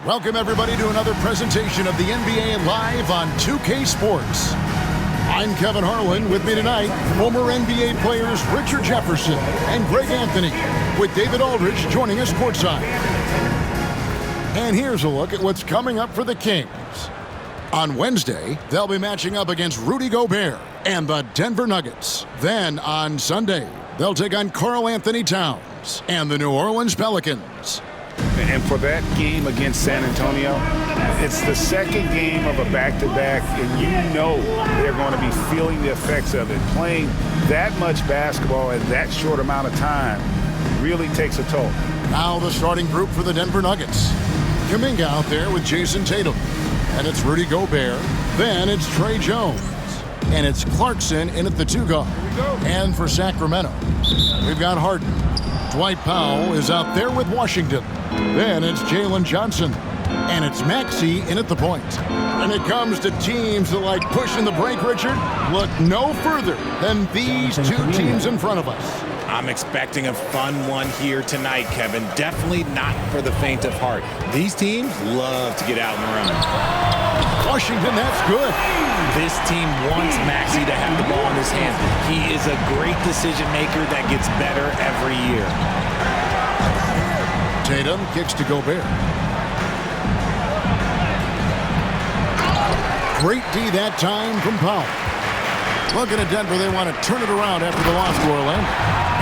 Welcome, everybody, to another presentation of the NBA Live on 2K Sports. I'm Kevin Harlan. With me tonight, former NBA players Richard Jefferson and Greg Anthony, with David Aldridge joining us courtside. And here's a look at what's coming up for the Kings. On Wednesday, they'll be matching up against Rudy Gobert and the Denver Nuggets. Then on Sunday, they'll take on Karl Anthony Towns and the New Orleans Pelicans. And for that game against San Antonio, it's the second game of a back-to-back, and you know they're going to be feeling the effects of it. Playing that much basketball in that short amount of time really takes a toll. Now the starting group for the Denver Nuggets. Kuminga out there with Jason Tatum. And it's Rudy Gobert. Then it's Trey Jones. And it's Clarkson in at the 2 guard. And for Sacramento, we've got Harden. Dwight Powell is out there with Washington. Then it's Jalen Johnson. And it's Maxey in at the point. When it comes to teams that like pushing the break, Richard, look no further than these two teams in front of us. I'm expecting a fun one here tonight, Kevin. Definitely not for the faint of heart. These teams love to get out and run. Washington, that's good. This team wants Maxey to have the ball in his hands. He is a great decision maker that gets better every year. Tatum kicks to Gobert. Great D that time from Powell. Looking at Denver, they want to turn it around after the loss to Orlando.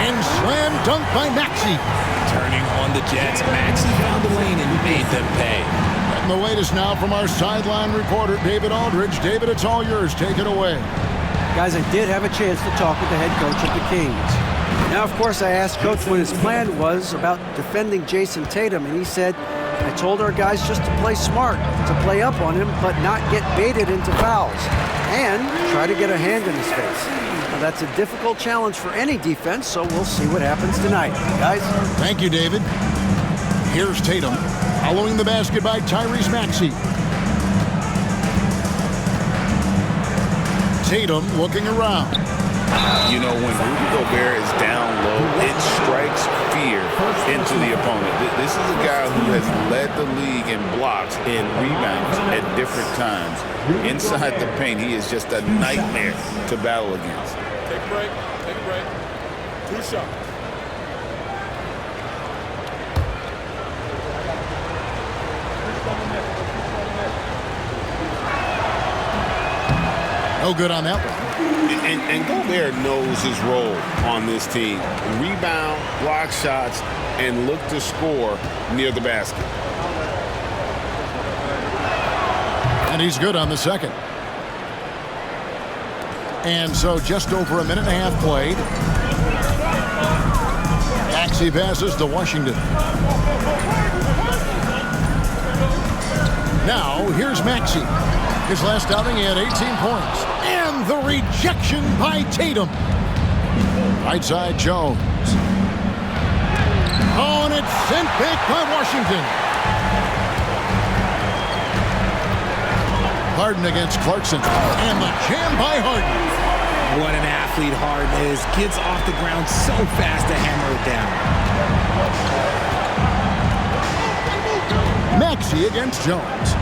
And slam dunk by Maxey. Turning on the Jets, Maxey found the lane and made them pay. And the latest now from our sideline reporter, David Aldridge. David, it's all yours. Take it away. Guys, I did have a chance to talk with the head coach of the Kings. Now, of course, I asked Coach what his plan was about defending Jason Tatum, and he said, I told our guys just to play smart, to play up on him, but not get baited into fouls, and try to get a hand in his face. Now, that's a difficult challenge for any defense, so we'll see what happens tonight. Guys? Thank you, David. Here's Tatum, following the basket by Tyrese Maxey. Tatum looking around. You know, when Rudy Gobert is down low, it strikes fear into the opponent. This is a guy who has led the league in blocks and rebounds at different times. Inside the paint, he is just a nightmare to battle against. Take a break. Take a break. 2 shots. No good on that one. And Gobert knows his role on this team. Rebound, block shots, and look to score near the basket. And he's good on the second. And so just over a minute and a half played. Maxey passes to Washington. Now, here's Maxey. His last outing, he had 18 points. And the rejection by Tatum. Right side, Jones. Oh, and it's sent back by Washington. Harden against Clarkson. And the jam by Harden. What an athlete Harden is. Gets off the ground so fast to hammer it down. Maxey against Jones.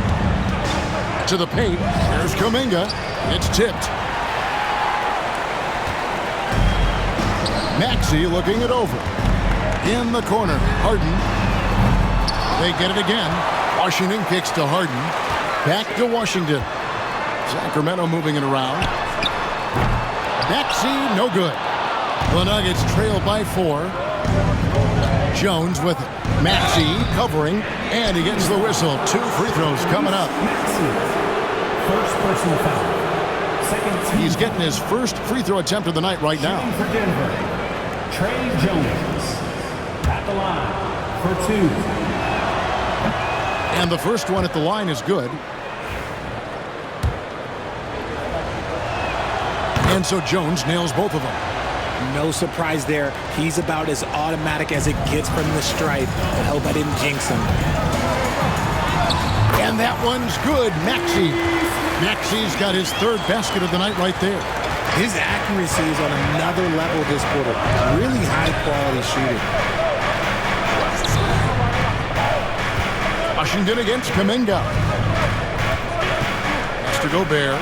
To the paint. There's Kuminga. It's tipped. Maxey looking it over. In the corner. Harden. They get it again. Washington kicks to Harden. Back to Washington. Sacramento moving it around. Maxey, no good. The Nuggets trail by 4. Jones with it. Maxey covering, and he gets the whistle. 2 free throws coming up. First personal foul. Second, he's getting his first free throw attempt of the night right now. For Denver, Trey Jones at the line for 2. And the first one at the line is good. And so Jones nails both of them. No surprise there. He's about as automatic as it gets from the stripe. I hope I didn't jinx him. And that one's good. Maxey's got his 3rd basket of the night right there. His accuracy is on another level this quarter. Really high quality shooting. Washington against Kuminga. Next to Gobert.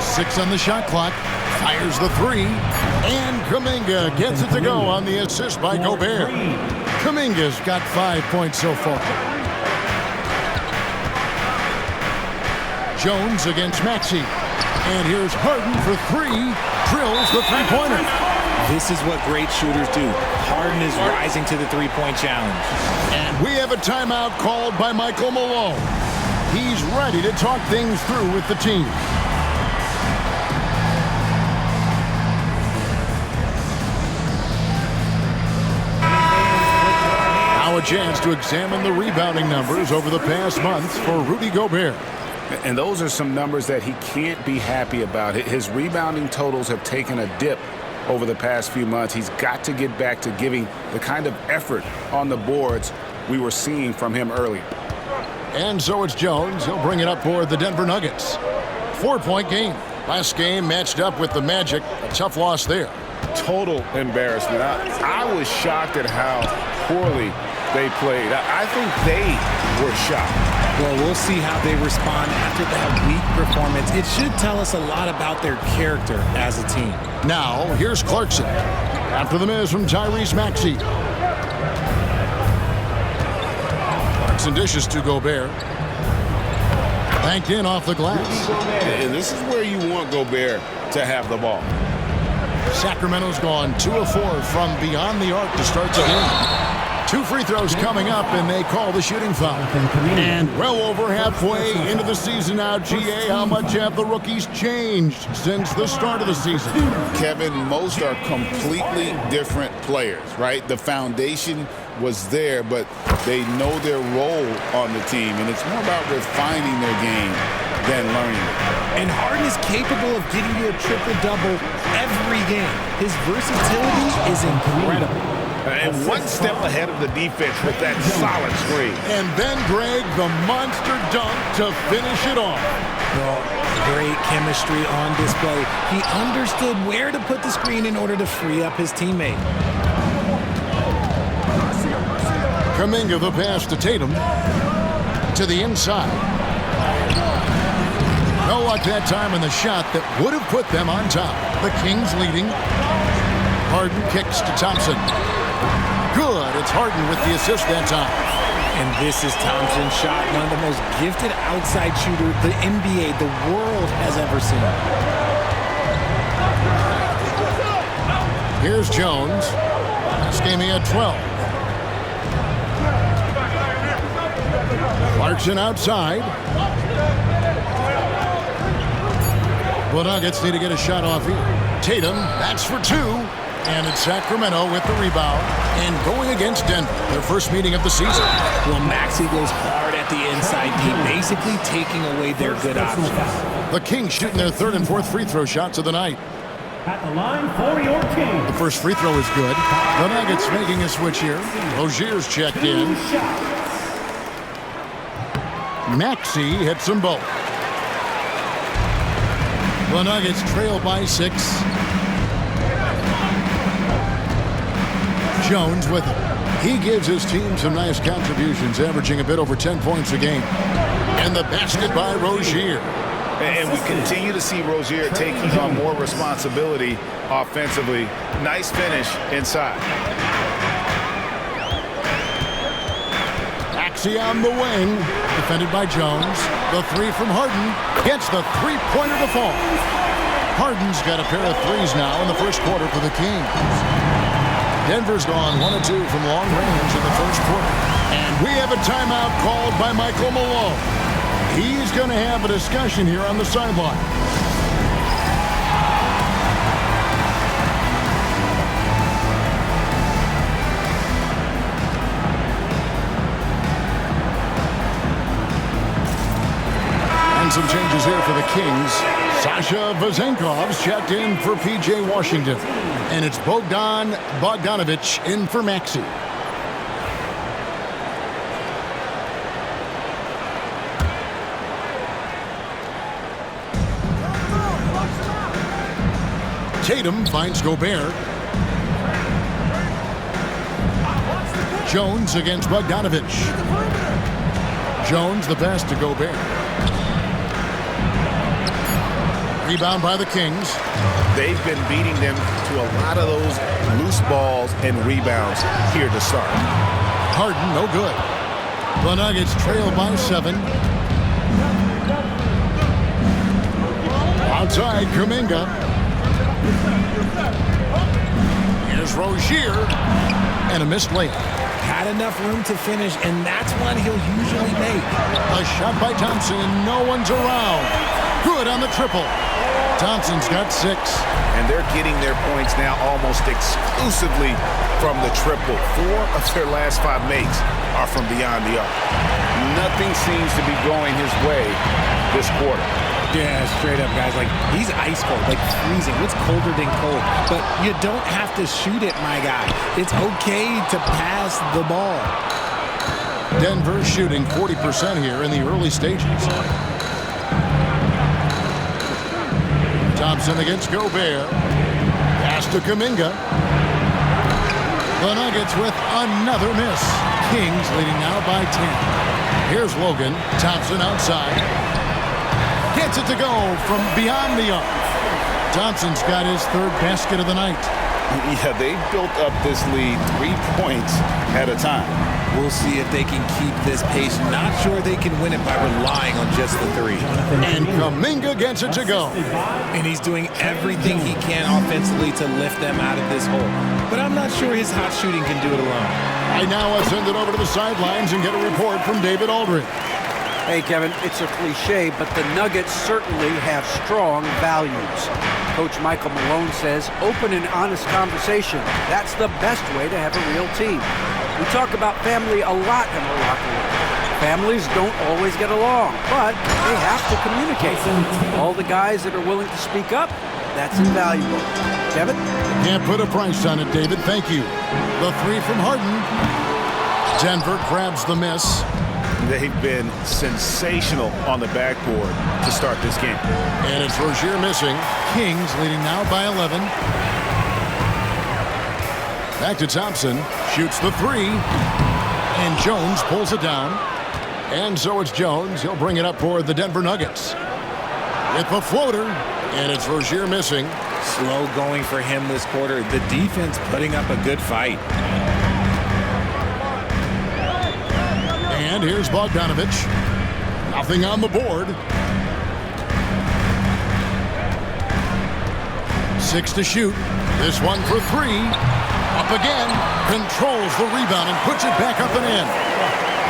6 on the shot clock. Fires the 3. And Kuminga gets it to go on the assist by Gobert. Kuminga's got 5 points so far. Jones against Maxey. And here's Harden for 3. Drills the three-pointer. This is what great shooters do. Harden is rising to the three-point challenge. And we have a timeout called by Michael Malone. He's ready to talk things through with the team. Now a chance to examine the rebounding numbers over the past months for Rudy Gobert. And those are some numbers that he can't be happy about. His rebounding totals have taken a dip over the past few months. He's got to get back to giving the kind of effort on the boards we were seeing from him earlier. And so it's Jones. He'll bring it up for the Denver Nuggets. 4-point game. Last game matched up with the Magic. A tough loss there. Total embarrassment. I was shocked at how poorly they played. I think they were shocked. Well, we'll see how they respond after that weak performance. It should tell us a lot about their character as a team. Now, here's Clarkson. After the miss from Tyrese Maxey. Clarkson dishes to Gobert. Banked in off the glass. And this is where you want Gobert to have the ball. Sacramento's gone 2 of 4 from beyond the arc to start the game. 2 free throws coming up, and they call the shooting foul. And well over halfway into the season now, GA, how much have the rookies changed since the start of the season? Kevin, most are completely different players, right? The foundation was there, but they know their role on the team, and it's more about refining their game than learning it. And Harden is capable of getting you a triple-double every game. His versatility is incredible. And one step ahead of the defense with that solid screen. And then Greg, the monster dunk to finish it off. Well, great chemistry on display. He understood where to put the screen in order to free up his teammate. Kuminga the pass to Tatum. To the inside. No luck that time in the shot that would have put them on top. The Kings leading. Harden kicks to Thompson. Good. It's Harden with the assist that time. And this is Thompson's shot, one of the most gifted outside shooters the NBA, the world has ever seen. Here's Jones. This game he had 12. Clarkson outside. The Nuggets need to get a shot off here. Tatum, that's for 2. And it's Sacramento with the rebound and going against Denver, their first meeting of the season. Well, Maxey goes hard at the inside deep, basically taking away their good options. The Kings shooting their 3rd and 4th free throw shots of the night. At the line for your Kings. The first free throw is good. The Nuggets making a switch here. Rozier's checked in. Maxey hits them both. The Nuggets trail by 6. Jones with it. He gives his team some nice contributions, averaging a bit over 10 points a game. And the basket by Rozier. And we continue to see Rozier taking on more responsibility offensively. Nice finish inside. Maxey on the wing, defended by Jones. The 3 from Harden gets the three-pointer to fall. Harden's got a pair of 3s now in the first quarter for the Kings. Denver's gone 1 of 2 from long range in the first quarter. And we have a timeout called by Michael Malone. He's going to have a discussion here on the sideline. And some changes here for the Kings. Sasha Vezenkov's checked in for P.J. Washington. And it's Bogdan Bogdanovic in for Maxey. Tatum finds Gobert. Jones against Bogdanovich. Jones the pass to Gobert. Rebound by the Kings. They've been beating them to a lot of those loose balls and rebounds here to start. Harden, no good. The Nuggets trail by 7. Outside, Kuminga. Here's Rozier. And a missed layup. Had enough room to finish, and that's one he'll usually make. A shot by Thompson, and no one's around. Good on the triple. Thompson's got 6. And they're getting their points now almost exclusively from the triple. 4 of their last 5 makes are from beyond the arc. Nothing seems to be going his way this quarter. Yeah, straight up, guys. Like, he's ice cold, like freezing. What's colder than cold? But you don't have to shoot it, my guy. It's okay to pass the ball. Denver shooting 40% here in the early stages. Thompson against Gobert. Pass to Kuminga. The Nuggets with another miss. Kings leading now by 10. Here's Logan. Thompson outside. Gets it to go from beyond the arc. Thompson's got his 3rd basket of the night. Yeah, they've built up this lead 3 points at a time. We'll see if they can keep this pace. Not sure they can win it by relying on just the 3. And Kuminga gets it to go. And he's doing everything he can offensively to lift them out of this hole. But I'm not sure his hot shooting can do it alone. I now send it over to the sidelines and get a report from David Aldridge. Hey, Kevin, it's a cliche, but the Nuggets certainly have strong values. Coach Michael Malone says, open and honest conversation. That's the best way to have a real team. We talk about family a lot in the locker room. Families don't always get along, but they have to communicate. All the guys that are willing to speak up, that's invaluable. Kevin? Can't put a price on it, David. Thank you. The 3 from Harden. Denver grabs the miss. They've been sensational on the backboard to start this game. And it's Rozier missing. Kings leading now by 11. Back to Thompson. Shoots the 3. And Jones pulls it down. And so it's Jones. He'll bring it up for the Denver Nuggets. With the floater. And it's Rozier missing. Slow going for him this quarter. The defense putting up a good fight. And here's Bogdanovich. Nothing on the board. 6 to shoot. This one for 3. Up again. Controls the rebound and puts it back up and in.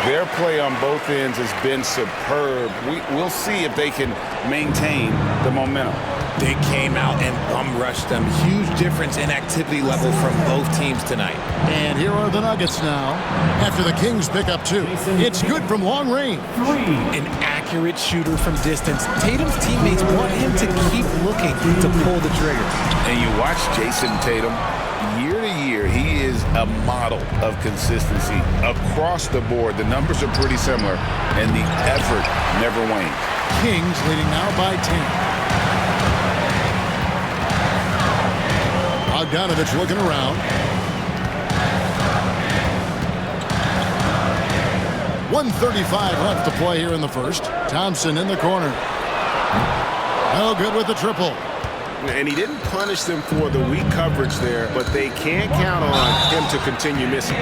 Their play on both ends has been superb. We'll see if they can maintain the momentum. They came out and bum rushed them. Huge difference in activity level from both teams tonight. And here are the Nuggets now. After the Kings pick up 2. It's good from long range. An accurate shooter from distance. Tatum's teammates want him to keep looking to pull the trigger. And you watch Jason Tatum, year to year, he is a model of consistency. Across the board, the numbers are pretty similar, and the effort never wanes. Kings leading now by 10. Bogdanovich looking around. 1:35 left to play here in the first. Thompson in the corner. No good with the triple. And he didn't punish them for the weak coverage there, but they can't count on him to continue missing.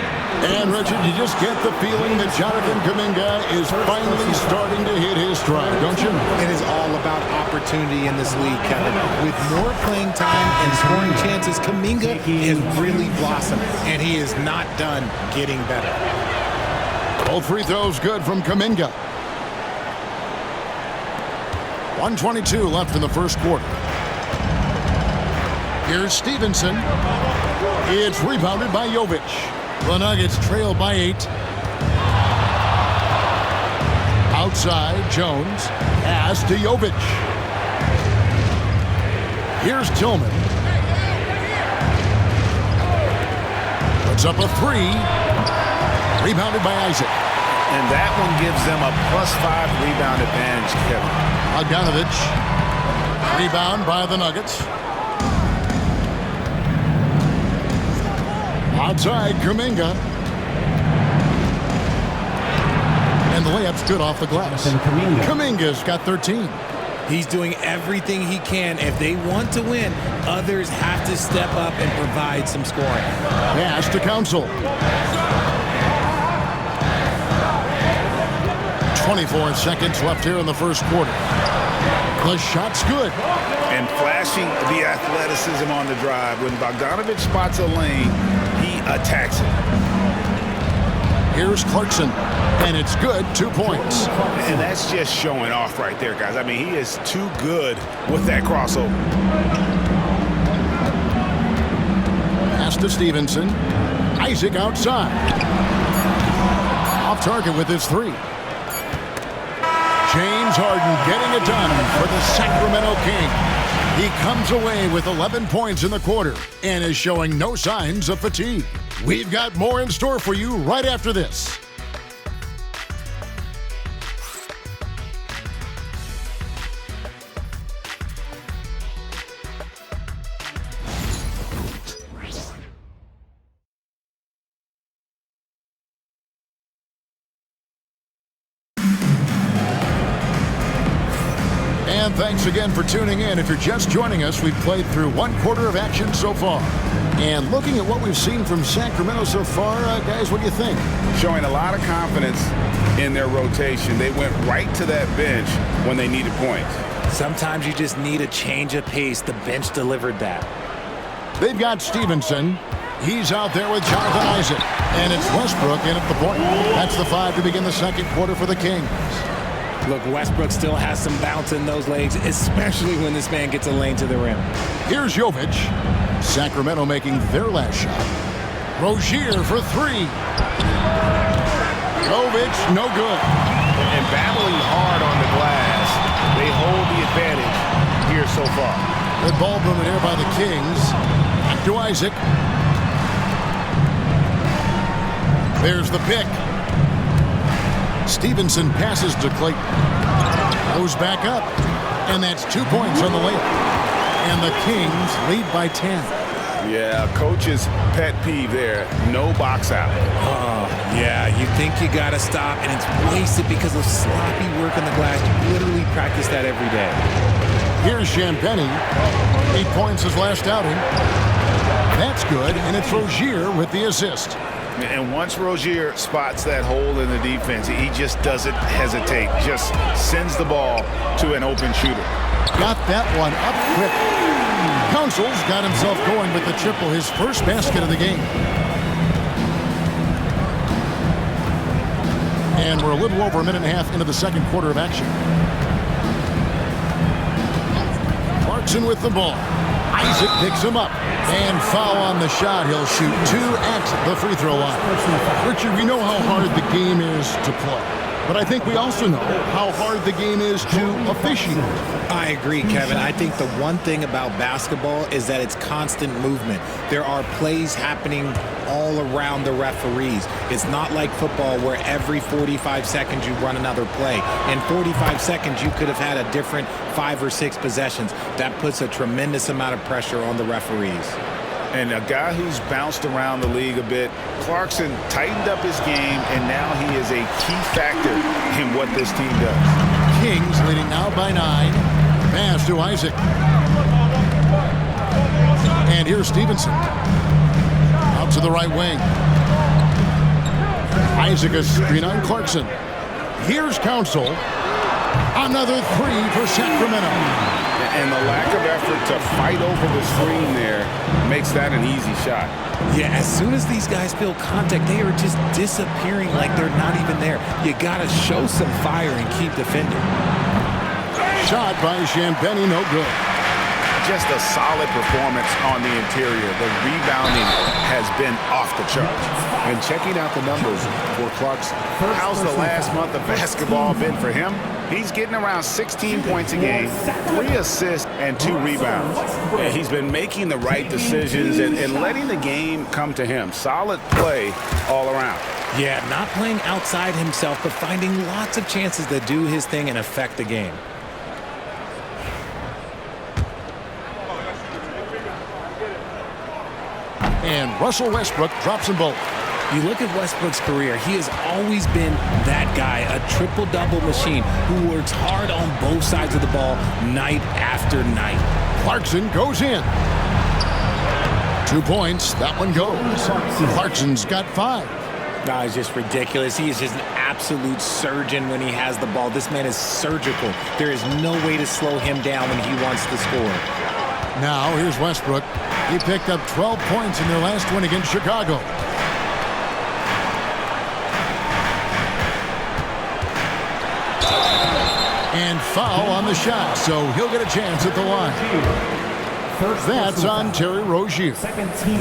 And, Richard, you just get the feeling that Jonathan Kuminga is finally starting to hit his stride, don't you? It is all about opportunity in this league, Kevin. With more playing time and scoring chances, Kuminga has really blossomed, and he is not done getting better. Both free throws good from Kuminga. 1:22 left in the first quarter. Here's Stevenson. It's rebounded by Jovic. The Nuggets trail by 8. Outside, Jones. Pass to Jovic. Here's Tillman. Puts up a 3. Rebounded by Isaac. And that one gives them a +5 rebound advantage, Kevin. Bogdanovich. Rebound by the Nuggets. Outside, Kuminga. And the layup's good off the glass. Kuminga's got 13. He's doing everything he can. If they want to win, others have to step up and provide some scoring. Pass to Council. 24 seconds left here in the first quarter. The shot's good. And flashing the athleticism on the drive. When Bogdanovich spots a lane, he attacks it. Here's Clarkson, and it's good, 2 points. And that's just showing off right there, guys. I mean, he is too good with that crossover. Pass to Stevenson. Isaac outside. Off target with his 3. James Harden getting it done for the Sacramento Kings. He comes away with 11 points in the quarter and is showing no signs of fatigue. We've got more in store for you right after this. And thanks again for tuning in. If you're just joining us, we've played through 1 quarter of action so far. And looking at what we've seen from Sacramento so far, guys, what do you think? Showing a lot of confidence in their rotation. They went right to that bench when they needed points. Sometimes you just need a change of pace. The bench delivered that. They've got Stevenson. He's out there with Jonathan Isaac. And it's Westbrook in at the point. That's the 5 to begin the second quarter for the Kings. Look, Westbrook still has some bounce in those legs, especially when this man gets a lane to the rim. Here's Jovic. Sacramento making their last shot. Rozier for 3. Jovic, no good. And battling hard on the glass, they hold the advantage here so far. Good ball movement here by the Kings. Back to Isaac. There's the pick. Stevenson passes to Clayton. Goes back up. And that's 2 points on the layup. And the Kings lead by 10. Yeah, coach's pet peeve there. No box out. Yeah, you think you got to stop, and it's wasted because of sloppy work on the glass. You literally practice that every day. Here's Champagnie. 8 points his last outing. That's good, and it's Rozier with the assist. And once Rozier spots that hole in the defense, he just doesn't hesitate. Just sends the ball to an open shooter. Got that one up quick. Council's got himself going with the triple, his first basket of the game. And we're a little over a minute and a half into the second quarter of action. Clarkson with the ball. Isaac picks him up. And foul on the shot. He'll shoot 2 at the free throw line. Richard, we know how hard the game is to play. But I think we also know how hard the game is to officiate. I agree, Kevin. I think the one thing about basketball is that it's constant movement. There are plays happening all around the referees. It's not like football where every 45 seconds you run another play. In 45 seconds, you could have had a different 5 or 6 possessions. That puts a tremendous amount of pressure on the referees. And a guy who's bounced around the league a bit, Clarkson tightened up his game, and now he is a key factor in what this team does. Kings leading now by 9. Pass to Isaac. And here's Stevenson. Out to the right wing. Isaac a screen on Clarkson. Here's Council. Another 3 for Sacramento. And the lack of effort to fight over the screen there makes that an easy shot. Yeah, as soon as these guys feel contact, they are just disappearing like they're not even there. You got to show some fire and keep defending. Shot by Champagnie, no good. Just a solid performance on the interior. The rebounding has been off the charts. And checking out the numbers for Clarkson. How's the last month of basketball been for him? He's getting around 16 points a game, 3 assists, and 2 rebounds. And he's been making the right decisions and letting the game come to him. Solid play all around. Yeah, not playing outside himself, but finding lots of chances to do his thing and affect the game. And Russell Westbrook drops them both. You look at Westbrook's career, he has always been that guy, a triple-double machine who works hard on both sides of the ball night after night. Clarkson goes in. 2 points. That one goes. Clarkson's got 5. Nah, it's just ridiculous. He is just an absolute surgeon when he has the ball. This man is surgical. There is no way to slow him down when he wants to score. Now, here's Westbrook. He picked up 12 points in their last win against Chicago. And foul on the shot, so he'll get a chance at the line. That's on Terry Rozier.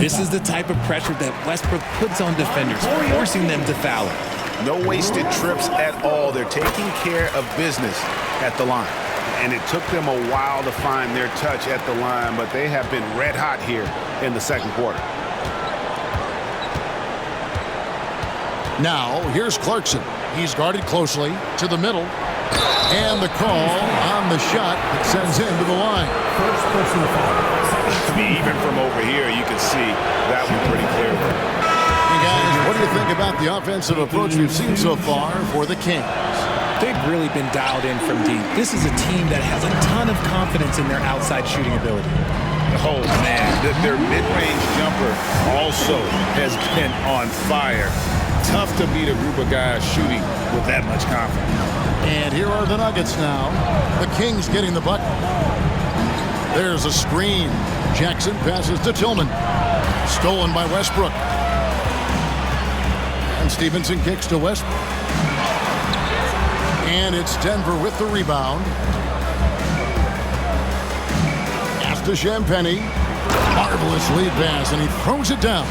This is the type of pressure that Westbrook puts on defenders, forcing them to foul him. No wasted trips at all. They're taking care of business at the line. And it took them a while to find their touch at the line, but they have been red hot here in the second quarter. Now, here's Clarkson. He's guarded closely to the middle. And the call on the shot that sends him to the line. First personal foul. Even from over here, you can see that one pretty clearly. Hey, guys, what do you think about the offensive approach we've seen so far for the Kings? They've really been dialed in from deep. This is a team that has a ton of confidence in their outside shooting ability. Oh, man, their mid-range jumper also has been on fire. Tough to beat a group of guys shooting with that much confidence. And here are the Nuggets now. The Kings getting the bucket. There's a screen. Jackson passes to Tillman. Stolen by Westbrook. And Stevenson kicks to Westbrook. And it's Denver with the rebound. Pass to Champagnie. Marvelous lead pass, and he throws it down.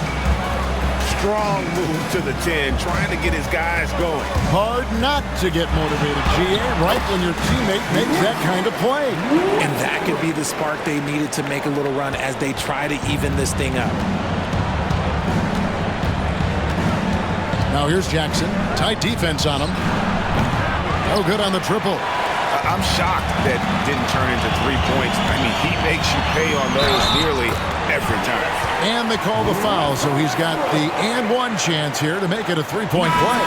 Strong move to the 10, trying to get his guys going. Hard not to get motivated, GA, right when your teammate makes that kind of play. And that could be the spark they needed to make a little run as they try to even this thing up. Now here's Jackson. Tight defense on him. No good on the triple. I'm shocked that didn't turn into 3 points. I mean, he makes you pay on those nearly every time. And they call the foul, so he's got the and one chance here to make it a three-point play.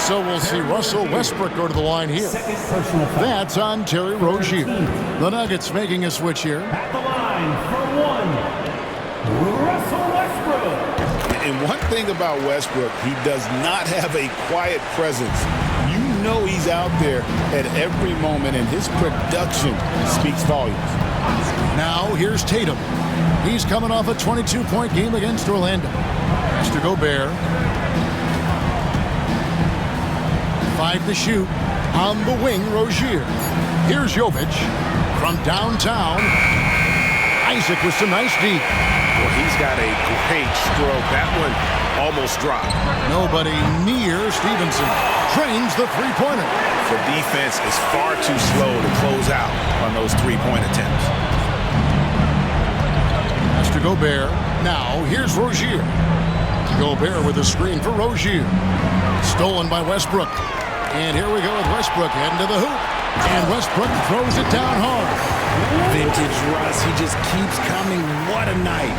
So we'll see Russell Westbrook go to the line here. That's on Terry Rozier. The Nuggets making a switch here. At the line for one, Russell Westbrook. And one thing about Westbrook, he does not have a quiet presence. You know he's out there at every moment, and his production speaks volumes. Now here's Tatum. He's coming off a 22-point game against Orlando. Has to Gobert. 5 to shoot. On the wing, Rozier. Here's Jovic from downtown. Isaac with some nice deep. Well, he's got a great stroke. That one almost dropped. Nobody near Stevenson. Trains the three-pointer. The defense is far too slow to close out on those three-point attempts. That's to Gobert. Now, here's Rozier. Gobert with a screen for Rozier. Stolen by Westbrook. And here we go with Westbrook heading to the hoop. And Westbrook throws it down hard. Vintage Russ, he just keeps coming. What a night.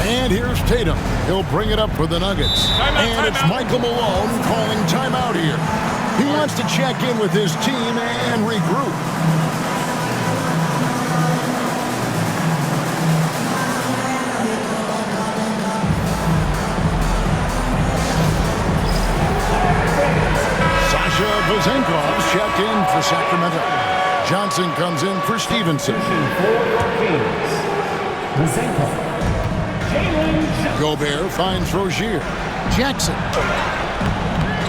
And here's Tatum. He'll bring it up for the Nuggets. And it's Michael Malone calling timeout here. He wants to check in with his team and regroup. Sasha Vezenkov checked in for Sacramento. Johnson comes in for Stevenson. Gobert finds Rozier. Jackson.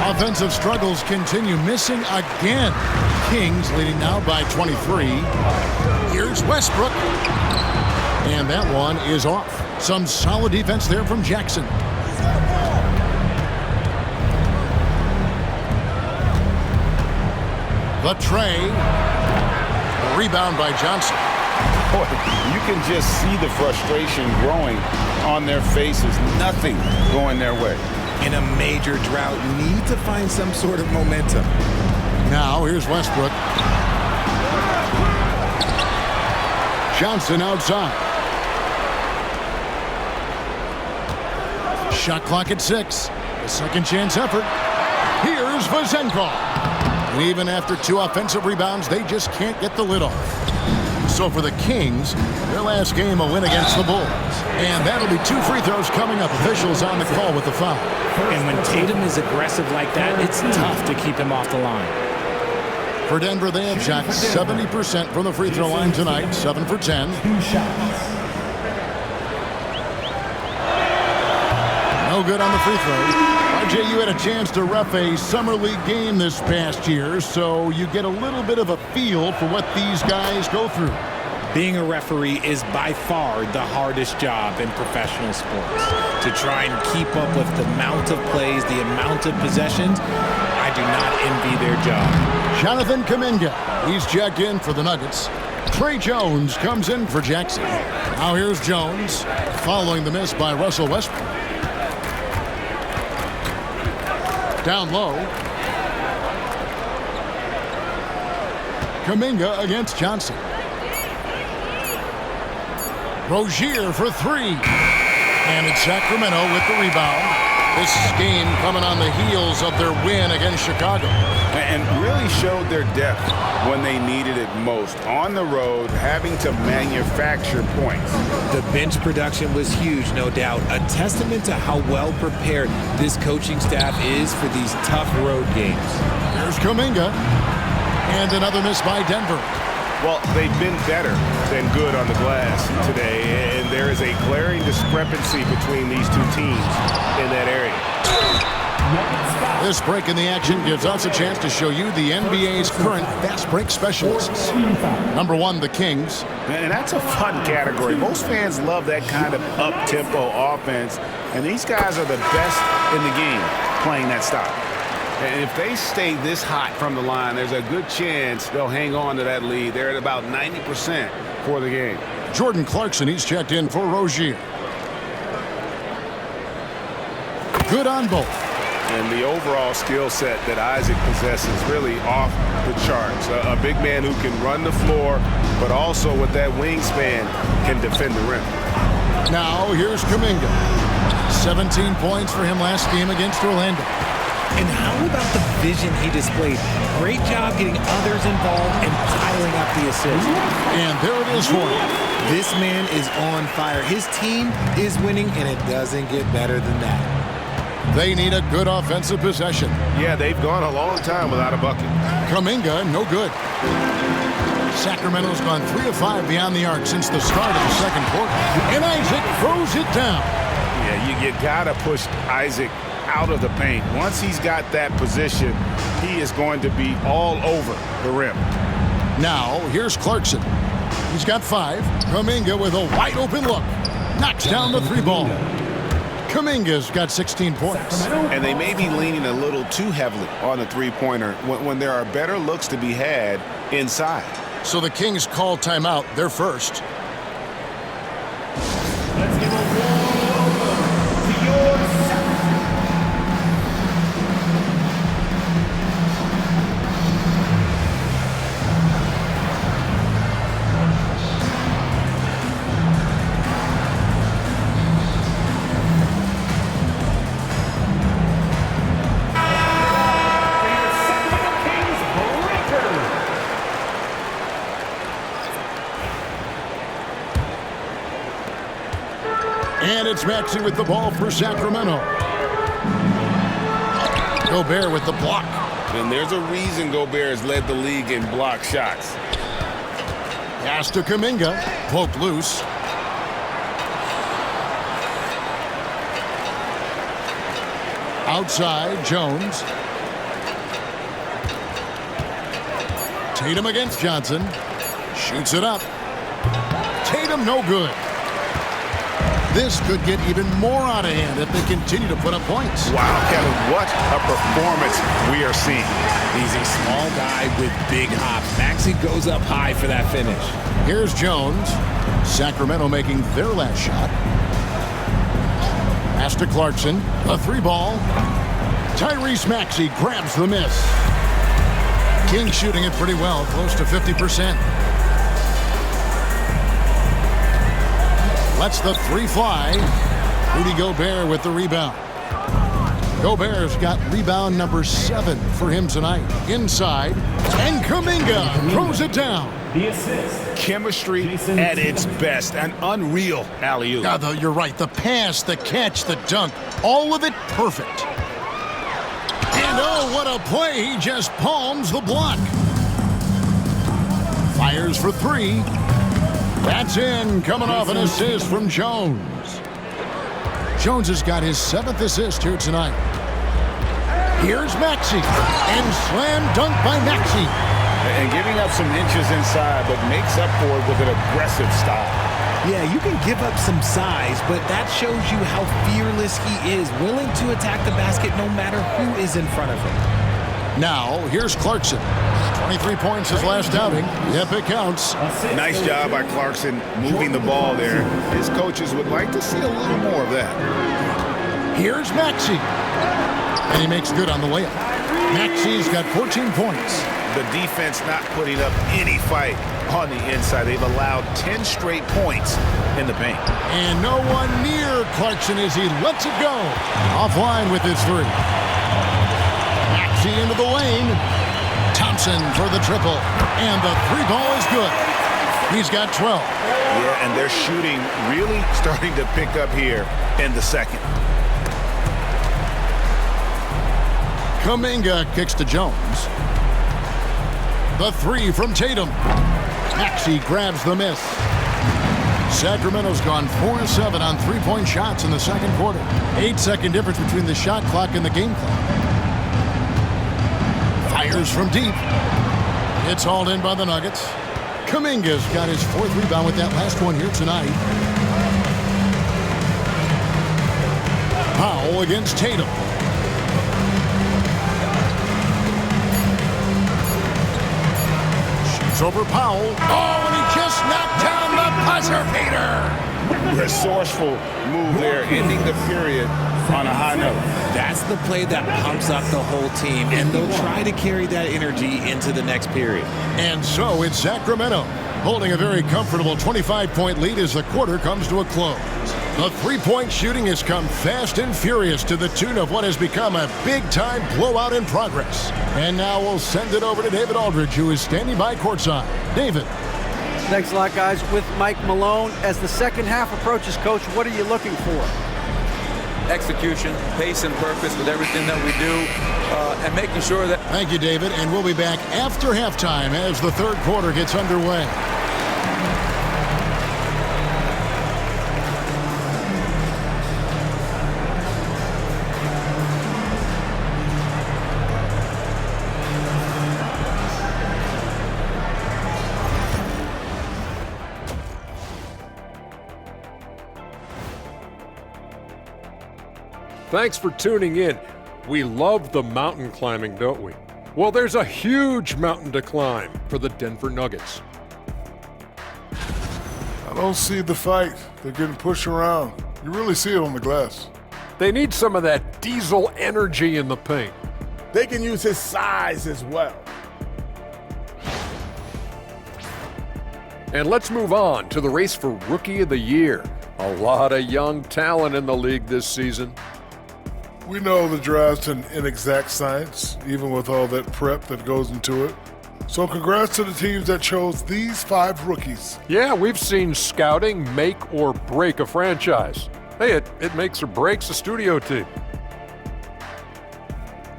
Offensive struggles continue, missing again. Kings leading now by 23. Here's Westbrook. And that one is off. Some solid defense there from Jackson. The tray. Rebound by Johnson. Boy, you can just see the frustration growing on their faces. Nothing going their way. In a major drought, need to find some sort of momentum. Now, here's Westbrook. Johnson outside. Shot clock at 6. A second chance effort. Here's Vezenkov. And even after 2 offensive rebounds, they just can't get the lid off. So for the Kings, their last game a win against the Bulls. And that'll be 2 free throws coming up. Officials on the call with the foul. And when Tatum is aggressive like that, it's tough to keep him off the line. For Denver, they have shot 70% from the free throw line tonight, 7 for 10. 2 shots. No good on the free throw. RJ, you had a chance to ref a Summer League game this past year, so you get a little bit of a feel for what these guys go through. Being a referee is by far the hardest job in professional sports. To try and keep up with the amount of plays, the amount of possessions, I do not envy their job. Jonathan Kuminga, he's checked in for the Nuggets. Trey Jones comes in for Jackson. Now here's Jones, following the miss by Russell Westbrook. Down low. Kuminga against Johnson. Rozier for 3. And it's Sacramento with the rebound. This game coming on the heels of their win against Chicago. And really showed their depth when they needed it most. On the road, having to manufacture points. The bench production was huge, no doubt. A testament to how well prepared this coaching staff is for these tough road games. Here's Kuminga. And another miss by Denver. Well, they've been better than good on the glass today, and there is a glaring discrepancy between these two teams in that area. This break in the action gives us a chance to show you the NBA's current fast break specialists. Number 1, the Kings. And that's a fun category. Most fans love that kind of up-tempo offense, and these guys are the best in the game playing that style. And if they stay this hot from the line, there's a good chance they'll hang on to that lead. They're at about 90% for the game. Jordan Clarkson, he's checked in for Rozier. Good on both. And the overall skill set that Isaac possesses really off the charts. A big man who can run the floor, but also with that wingspan can defend the rim. Now here's Kuminga. 17 points for him last game against Orlando. And how about the vision he displayed? Great job getting others involved and piling up the assists. And there it is for him. This man is on fire. His team is winning, and it doesn't get better than that. They need a good offensive possession. Yeah, they've gone a long time without a bucket. Kuminga, no good. Sacramento's gone 3 of 5 beyond the arc since the start of the second quarter. And Isaac throws it down. Yeah, you got to push Isaac out of the paint. Once he's got that position, he is going to be all over the rim. Now, here's Clarkson. He's got 5. Kuminga with a wide open look. Knocks down the 3 ball. Kuminga's got 16 points. And they may be leaning a little too heavily on the three-pointer when there are better looks to be had inside. So the Kings call timeout, their first. Let's give a warm welcome to your And it's Maxey with the ball for Sacramento. Gobert with the block. And there's a reason Gobert has led the league in block shots. Pass to Kuminga. Poked loose. Outside, Jones. Tatum against Johnson. Shoots it up. Tatum no good. This could get even more out of hand if they continue to put up points. Wow, Kevin, what a performance we are seeing. He's a small guy with big hops. Maxey goes up high for that finish. Here's Jones. Sacramento making their last shot. Pass to Clarkson. A 3-ball. Tyrese Maxey grabs the miss. King shooting it pretty well, close to 50%. Lets the 3 fly. Rudy Gobert with the rebound. Gobert's got rebound number 7 for him tonight. Inside, and Kuminga throws it down. The assist. Chemistry at its best. An unreal alley-oop. You're right. The pass, the catch, the dunk, all of it perfect. And oh, what a play. He just palms the block. Fires for 3. That's in, coming off an assist from Jones. Jones has got his 7th assist here tonight. Here's Maxey, and slam dunk by Maxey. And giving up some inches inside, but makes up for it with an aggressive style. Yeah, you can give up some size, but that shows you how fearless he is, willing to attack the basket no matter who is in front of him. Now, here's Clarkson. 23 points his last outing. Yep, it counts. Nice job by Clarkson moving the ball there. His coaches would like to see a little more of that. Here's Maxey. And he makes good on the layup. Maxey's got 14 points. The defense not putting up any fight on the inside. They've allowed 10 straight points in the paint. And no one near Clarkson as he lets it go. Offline with his 3. Maxey into the lane. Thompson for the triple. And the 3 ball is good. He's got 12. Yeah, and their shooting really starting to pick up here in the second. Kuminga kicks to Jones. The 3 from Tatum. Maxey grabs the miss. Sacramento's gone 4-7 on 3-point shots in the second quarter. 8-second difference between the shot clock and the game clock. Fires from deep. It's hauled in by the Nuggets. Kuminga's got his 4th rebound with that last one here tonight. Powell against Tatum. Over Powell. Oh, and he just knocked down the buzzer beater. Resourceful move there, ending the period on a high note. That's the play that pumps up the whole team, and they'll try to carry that energy into the next period. And so it's Sacramento holding a very comfortable 25-point lead as the quarter comes to a close. The 3-point shooting has come fast and furious to the tune of what has become a big-time blowout in progress. And now we'll send it over to David Aldridge, who is standing by courtside. David. Thanks a lot, guys. With Mike Malone, as the second half approaches, Coach, what are you looking for? Execution, pace, and purpose with everything that we do, and making sure that... Thank you, David, and we'll be back after halftime as the third quarter gets underway. Thanks for tuning in. We love the mountain climbing, don't we? Well, there's a huge mountain to climb for the Denver Nuggets. I don't see the fight. They're getting pushed around. You really see it on the glass. They need some of that diesel energy in the paint. They can use his size as well. And let's move on to the race for Rookie of the Year. A lot of young talent in the league this season. We know the draft's an inexact science, even with all that prep that goes into it. So congrats to the teams that chose these 5 rookies. Yeah, we've seen scouting make or break a franchise. Hey, it makes or breaks a studio team.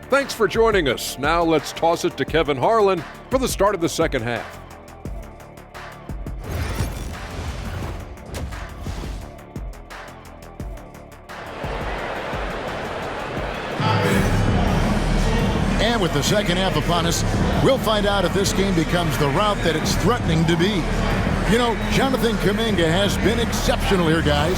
Thanks for joining us. Now let's toss it to Kevin Harlan for the start of the second half. And with the second half upon us, we'll find out if this game becomes the route that it's threatening to be. You know, Jonathan Kuminga has been exceptional here, guys.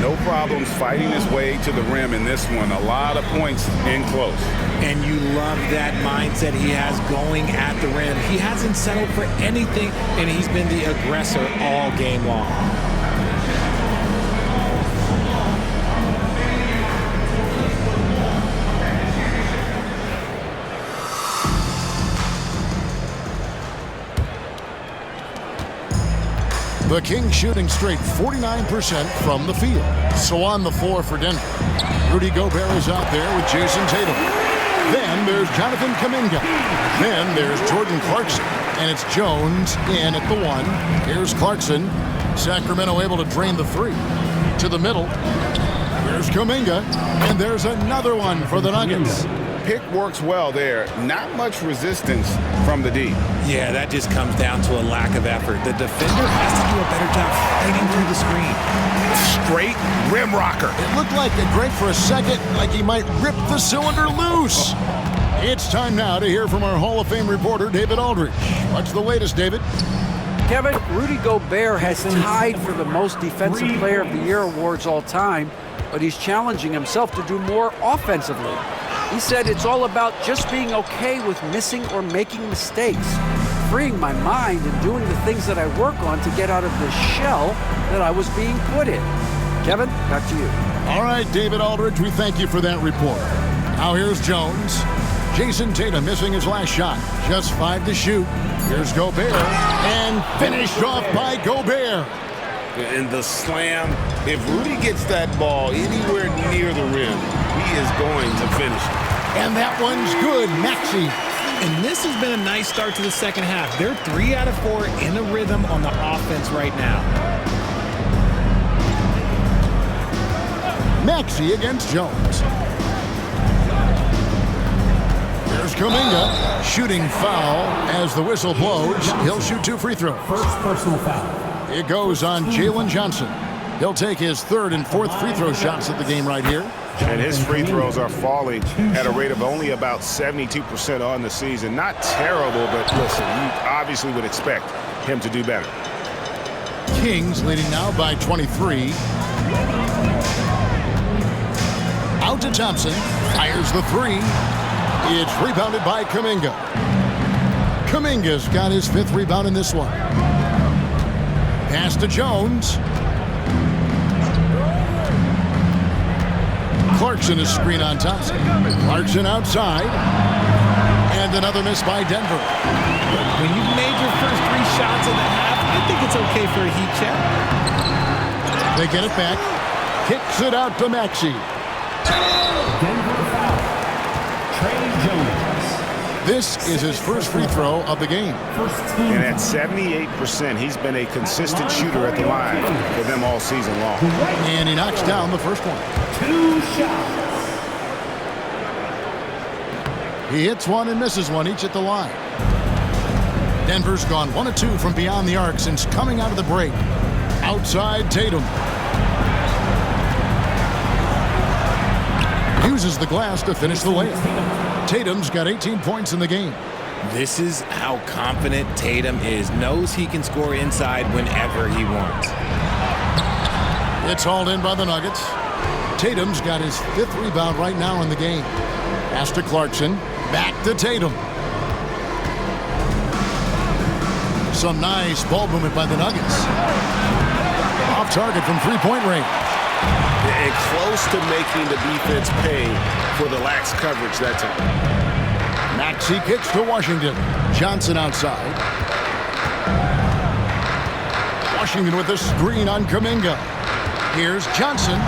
No problems fighting his way to the rim in this one. A lot of points in close. And you love that mindset he has going at the rim. He hasn't settled for anything, and he's been the aggressor all game long. The Kings shooting straight 49% from the field. So on the floor for Denver, Rudy Gobert is out there with Jason Tatum. Then there's Jonathan Kuminga. Then there's Jordan Clarkson. And it's Jones in at the 1. Here's Clarkson. Sacramento able to drain the 3. To the middle. There's Kuminga. And there's another one for the Nuggets. Pick works well there. Not much resistance from the D. Yeah, that just comes down to a lack of effort. The defender has to do a better job fighting through the screen. Straight rim rocker. It looked like a break for a second, like he might rip the cylinder loose. It's time now to hear from our Hall of Fame reporter, David Aldridge. What's the latest, David? Kevin, Rudy Gobert has tied for the most Defensive Player of the Year awards all time, but he's challenging himself to do more offensively. He said it's all about just being okay with missing or making mistakes, freeing my mind and doing the things that I work on to get out of the shell that I was being put in. Kevin, back to you. All right, David Aldridge, we thank you for that report. Now here's Jones. Jason Tatum missing his last shot. Just 5 to shoot. Here's Gobert. And finished off by Gobert. And the slam. If Rudy gets that ball anywhere near the rim, he is going to finish it. And that one's good, Maxey. And this has been a nice start to the second half. They're 3 out of 4 in a rhythm on the offense right now. Maxey against Jones. There's Kuminga, shooting foul as the whistle blows. He'll shoot 2 free throws. First personal foul. It goes on Jalen Johnson. He'll take his 3rd and 4th free throw shots of the game right here. And his free throws are falling at a rate of only about 72% on the season. Not terrible, but listen, you obviously would expect him to do better. Kings leading now by 23. Out to Thompson. Fires the 3. It's rebounded by Kuminga. Kuminga's got his 5th rebound in this one. Pass to Jones. Clarkson is screen on Thompson. Clarkson outside. And another miss by Denver. When you've made your first 3 shots in the half, I think it's okay for a heat check. They get it back. Kicks it out to Maxey. Denver foul. Trey Jones. This is his first free throw of the game. And at 78%, he's been a consistent shooter at the line for them all season long. And he knocks down the first one. 2 shots. He hits one and misses one, each at the line. Denver's gone 1 of 2 from beyond the arc since coming out of the break. Outside Tatum. Uses the glass to finish the layup. Tatum's got 18 points in the game. This is how confident Tatum is. Knows he can score inside whenever he wants. It's hauled in by the Nuggets. Tatum's got his 5th rebound right now in the game. Pass to Clarkson. Back to Tatum. Some nice ball movement by the Nuggets. Off target from 3-point range. And close to making the defense pay for the lax coverage that time. Maxey kicks to Washington. Johnson outside. Washington with a screen on Kuminga. Here's Johnson.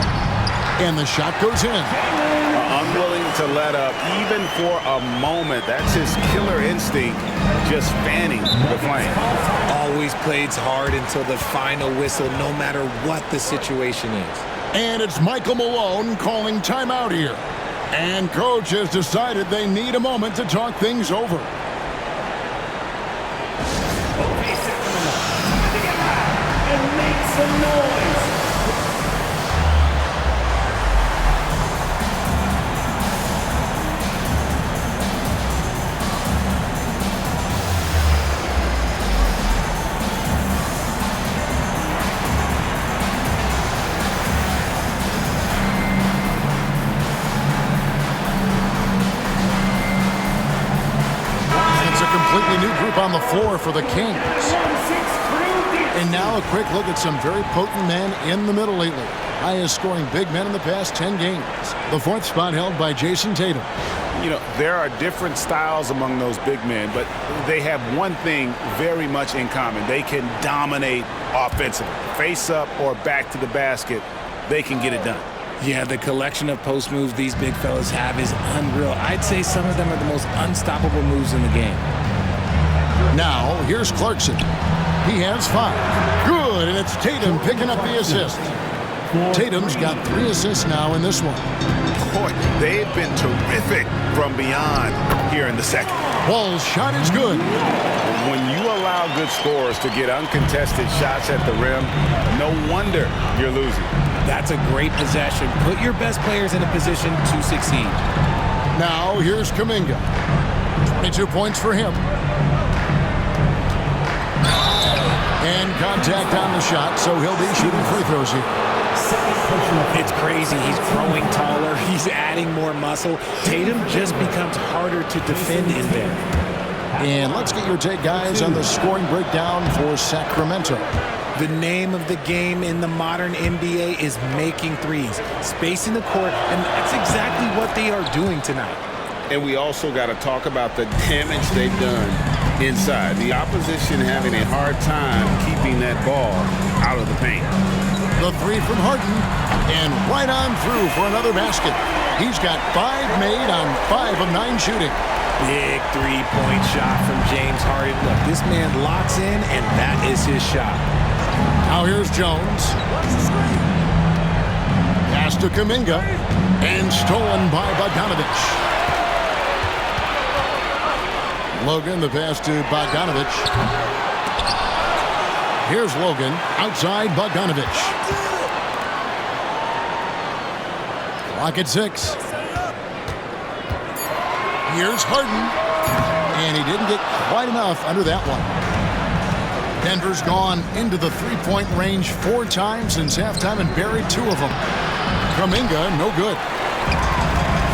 And the shot goes in. Unwilling to let up even for a moment. That's his killer instinct, just fanning the flame. Always plays hard until the final whistle, no matter what the situation is. And it's Michael Malone calling timeout here. And coach has decided they need a moment to talk things over. Okay, Sacramento. Time to get back and make some noise. Completely new group on the floor for the Kings. And now a quick look at some very potent men in the middle lately. highest scoring big men in the past 10 games. The fourth spot held by Jason Tatum. You know, there are different styles among those big men, but they have one thing very much in common. They can dominate offensively. Face up or back to the basket, they can get it done. Yeah, the collection of post moves these big fellas have is unreal. I'd say some of them are the most unstoppable moves in the game. Now, here's Clarkson. He has 5. Good, and it's Tatum picking up the assist. Tatum's got 3 assists now in this one. Boy, they've been terrific from beyond here in the second. Wall's shot is good. When you allow good scorers to get uncontested shots at the rim, no wonder you're losing. That's a great possession. Put your best players in a position to succeed. Now, here's Kuminga. 22 points for him. And contact on the shot, so he'll be shooting free throws here. It's crazy. He's growing taller. He's adding more muscle. Tatum just becomes harder to defend in there. And let's get your take, guys, on the scoring breakdown for Sacramento. The name of the game in the modern NBA is making threes, spacing the court, and that's exactly what they are doing tonight. And we also got to talk about the damage they've done inside. The opposition having a hard time keeping that ball out of the paint. The 3 from Harden, and right on through for another basket. He's got 5 made on 5 of 9 shooting. Big three-point shot from James Harden. Look, this man locks in, and that is his shot. Now here's Jones. Pass to Kuminga, and stolen by Bogdanovich. Logan, the pass to Bogdanovich. Here's Logan, outside Bogdanovich. Clock at 6. Here's Harden, and he didn't get quite enough under that one. Denver's gone into the three-point range 4 times since halftime and buried 2 of them. Kuminga, no good.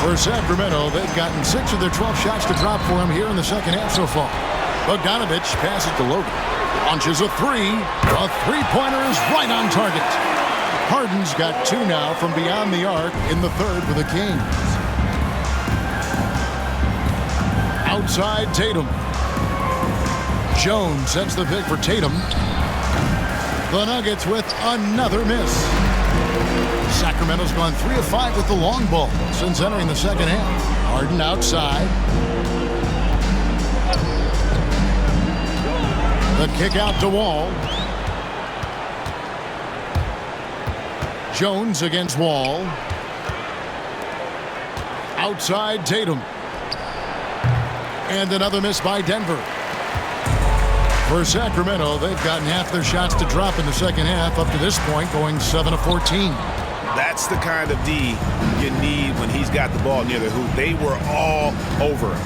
For Sacramento, they've gotten 6 of their 12 shots to drop for him here in the second half so far. Bogdanovich passes to Logan. Launches a 3. A three-pointer is right on target. Harden's got 2 now from beyond the arc in the third for the Kings. Outside Tatum. Jones sets the pick for Tatum. The Nuggets with another miss. Sacramento's gone 3 of 5 with the long ball since entering the second half. Harden outside. The kick out to Wall. Jones against Wall. Outside Tatum. And another miss by Denver. For Sacramento, they've gotten half their shots to drop in the second half up to this point, going 7 of 14. That's the kind of D you need when he's got the ball near the hoop. They were all over him.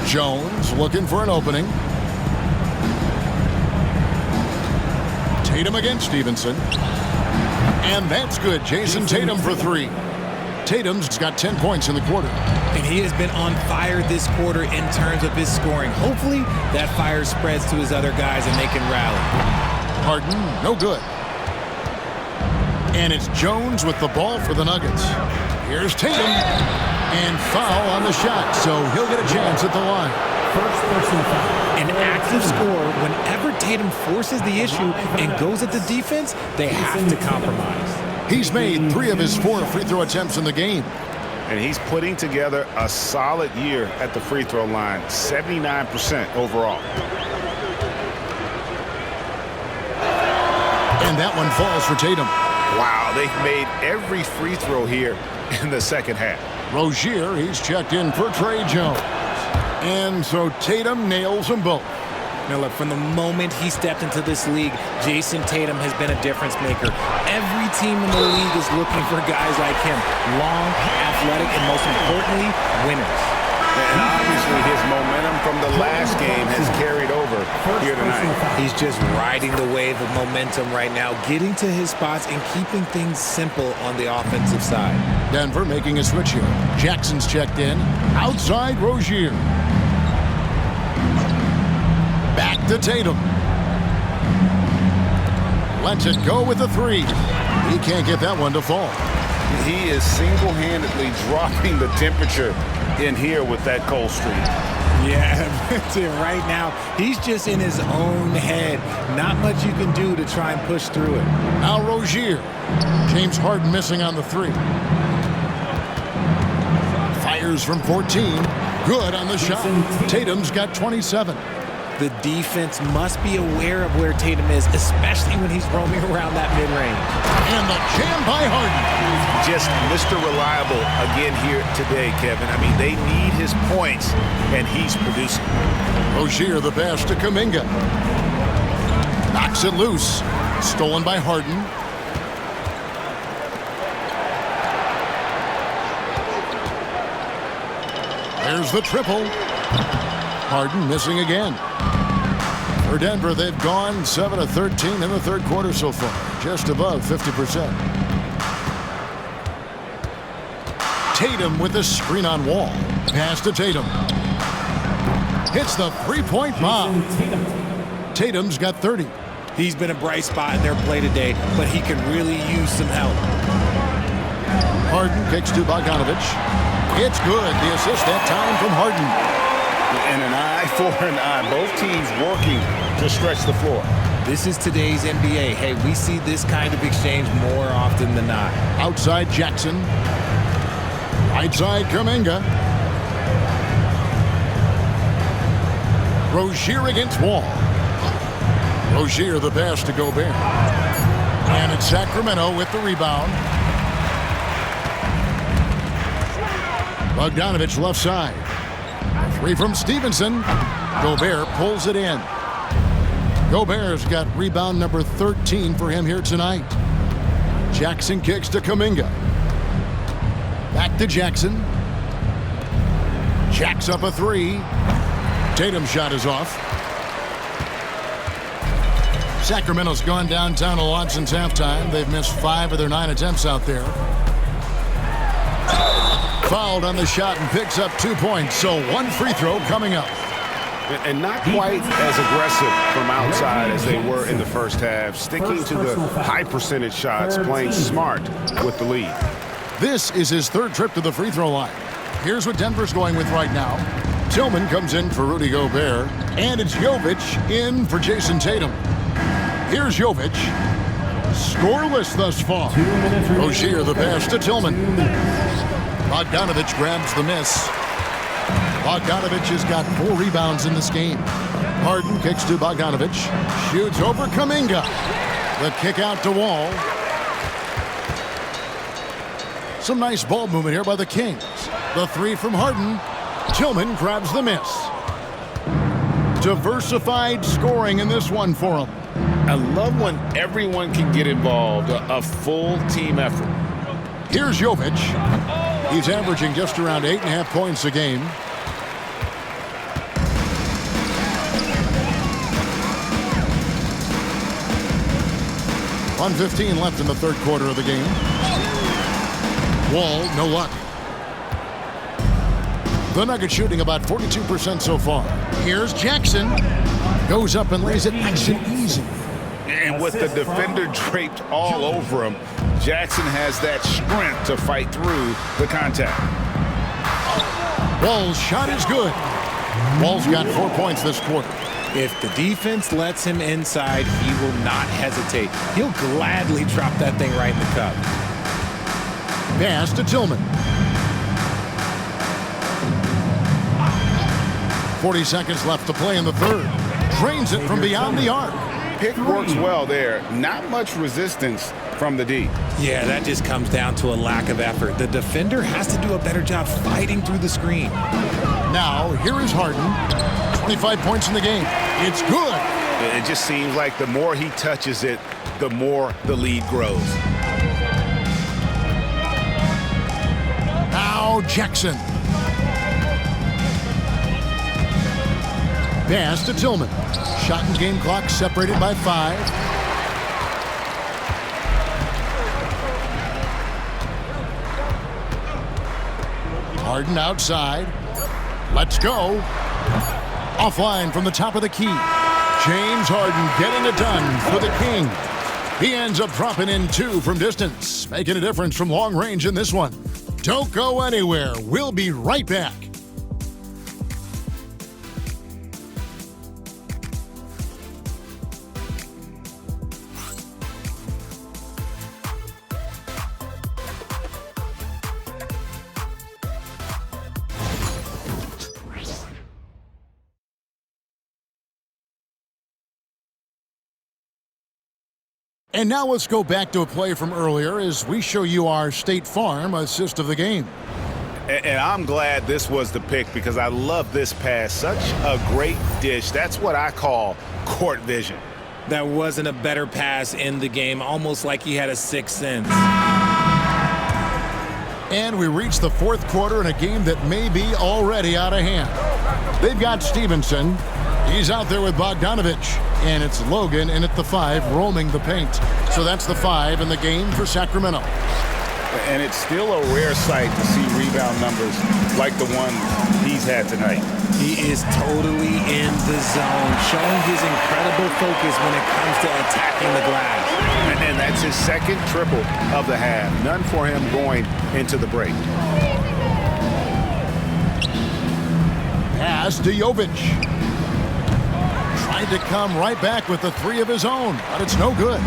Jones looking for an opening. Tatum against Stevenson. And that's good. Jason Tatum for 3. Tatum's got 10 points in the quarter. And he has been on fire this quarter in terms of his scoring. Hopefully that fire spreads to his other guys and they can rally. Harden, no good. And it's Jones with the ball for the Nuggets. Here's Tatum. And foul on the shot, so he'll get a chance at the line. First person foul. An active scorer, whenever Tatum forces the issue and goes at the defense, they have to compromise. He's made 3 of his 4 free throw attempts in the game. And he's putting together a solid year at the free throw line, 79% overall. And that one falls for Tatum. Wow, they've made every free throw here in the second half. Rozier, he's checked in for Trey Jones. And so Tatum nails them both. Now look, from the moment he stepped into this league, Jason Tatum has been a difference maker. Every team in the league is looking for guys like him. Long, athletic, and most importantly, winners. And obviously his momentum from the last game has carried over here tonight. He's just riding the wave of momentum right now, getting to his spots and keeping things simple on the offensive side. Denver making a switch here. Jackson's checked in. Outside Rozier. Back to Tatum. Lets it go with the three. He can't get that one to fall. He is single-handedly dropping the temperature in here with that cold streak. Yeah, that's it. Right now, he's just in his own head. Not much you can do to try and push through it. Now Rozier. James Harden missing on the three. Fires from 14. Good on the shot. Tatum's got 27. The defense must be aware of where Tatum is, especially when he's roaming around that mid-range. And the jam by Harden. Just Mr. Reliable again here today, Kevin. I mean, they need his points, and he's producing. Rozier the pass to Kuminga. Knocks it loose. Stolen by Harden. There's the triple. Harden missing again. For Denver, they've gone 7 of 13 in the third quarter so far, just above 50%. Tatum with the screen on Wall. Pass to Tatum. Hits the three-point bomb. Tatum's got 30. He's been a bright spot in their play today, but he can really use some help. Harden kicks to Bogdanovic. It's good. The assist that time from Harden. And an eye for an eye. Both teams working to stretch the floor. This is today's NBA. Hey, we see this kind of exchange more often than not. Outside Jackson. Right side Kuminga. Rozier against Wall. Rozier the pass to Gobert. And it's Sacramento with the rebound. Bogdanovic left side. Three from Stevenson. Gobert pulls it in. Gobert's got rebound number 13 for him here tonight. Jackson kicks to Kuminga. Back to Jackson. Jacks up a three. Tatum's shot is off. Sacramento's gone downtown a lot since halftime. They've missed 5 of their 9 attempts out there. Fouled on the shot and picks up 2 points, so 1 free throw coming up. And not quite as aggressive from outside as they were in the first half, sticking to the high percentage shots, playing smart with the lead. This is his 3rd trip to the free throw line. Here's what Denver's going with right now. Tillman comes in for Rudy Gobert, and it's Jovic in for Jason Tatum. Here's Jovic. Scoreless thus far. Rozier the pass to Tillman. Bogdanovic grabs the miss. Bogdanovic has got 4 rebounds in this game. Harden kicks to Bogdanovic. Shoots over Kuminga. The kick out to Wall. Some nice ball movement here by the Kings. The 3 from Harden. Tillman grabs the miss. Diversified scoring in this one for him. I love when everyone can get involved, a full team effort. Here's Jovic. He's averaging just around 8.5 points a game. .115 left in the third quarter of the game. Wall, no luck. The Nuggets shooting about 42% so far. Here's Jackson. Goes up and lays it nice and easy. And with the defender draped all over him, Jackson has that strength to fight through the contact. Wall's shot is good. Wall's got 4 points this quarter. If the defense lets him inside, he will not hesitate. He'll gladly drop that thing right in the cup. Pass to Tillman. 40 seconds left to play in the third. Drains it from beyond the arc. Pick works well there. Not much resistance from the D. Yeah, that just comes down to a lack of effort. The defender has to do a better job fighting through the screen. Now, here is Harden. 25 points in the game. It's good. It just seems like the more he touches it, the more the lead grows. Now Jackson. Pass to Tillman. Shot and game clock separated by 5. Harden outside. Let's go. Offline from the top of the key. James Harden getting it done for the Kings. He ends up dropping in 2 from distance, making a difference from long range in this one. Don't go anywhere. We'll be right back. And now let's go back to a play from earlier as we show you our State Farm assist of the game. And I'm glad this was the pick because I love this pass. Such a great dish. That's what I call court vision. That wasn't a better pass in the game, almost like he had a sixth sense. And we reach the fourth quarter in a game that may be already out of hand. They've got Stevenson. He's out there with Bogdanovich. And it's Logan in at the 5 roaming the paint. So that's the 5 in the game for Sacramento. And it's still a rare sight to see rebound numbers like the one he's had tonight. He is totally in the zone, showing his incredible focus when it comes to attacking the glass. And that's his second triple of the half. None for him going into the break. Pass to Jovic. Tried to come right back with the 3 of his own, but it's no good.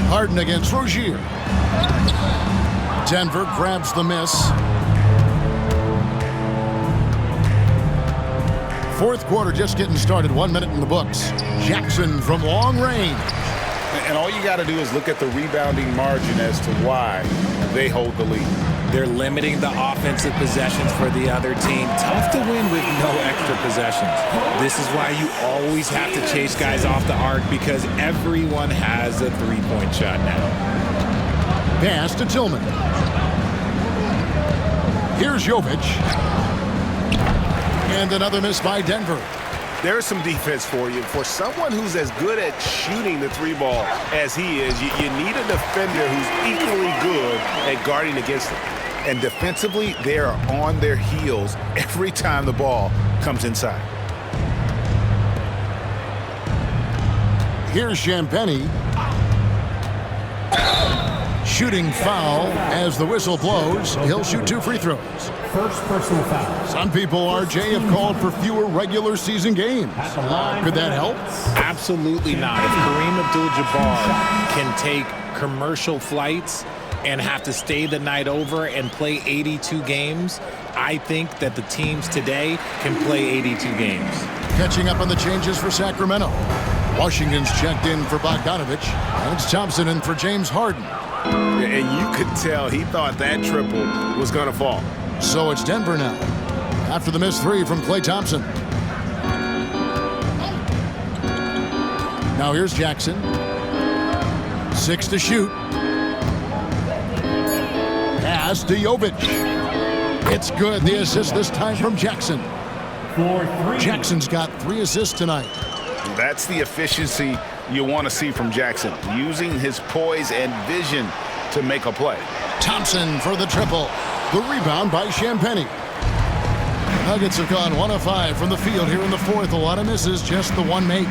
Harden against Rozier. Denver grabs the miss. Fourth quarter just getting started. 1 minute in the books. Jackson from long range. And all you got to do is look at the rebounding margin as to why they hold the lead. They're limiting the offensive possessions for the other team. Tough to win with no extra possessions. This is why you always have to chase guys off the arc because everyone has a three-point shot now. Pass to Tillman. Here's Jovic. And another miss by Denver. There's some defense for you. For someone who's as good at shooting the 3-ball as he is, you need a defender who's equally good at guarding against him. And defensively, they are on their heels every time the ball comes inside. Here's Champagnie. Shooting foul as the whistle blows. He'll shoot 2 free throws. First personal foul. Some people, RJ, have called for fewer regular season games. Could that help? Absolutely not. If Kareem Abdul-Jabbar can take commercial flights and have to stay the night over and play 82 games, I think that the teams today can play 82 games. Catching up on the changes for Sacramento. Washington's checked in for Bogdanovich. And it's Thompson in for James Harden. And you could tell he thought that triple was going to fall. So it's Denver now, after the missed 3 from Klay Thompson. Now here's Jackson. 6 to shoot. Pass to Jovic. It's good. The assist this time from Jackson. Jackson's got 3 assists tonight. That's the efficiency you want to see from Jackson, using his poise and vision to make a play. Thompson for the triple. The rebound by Champagnie. Nuggets have gone 1 of 5 from the field here in the fourth. A lot of misses, just the 1 make.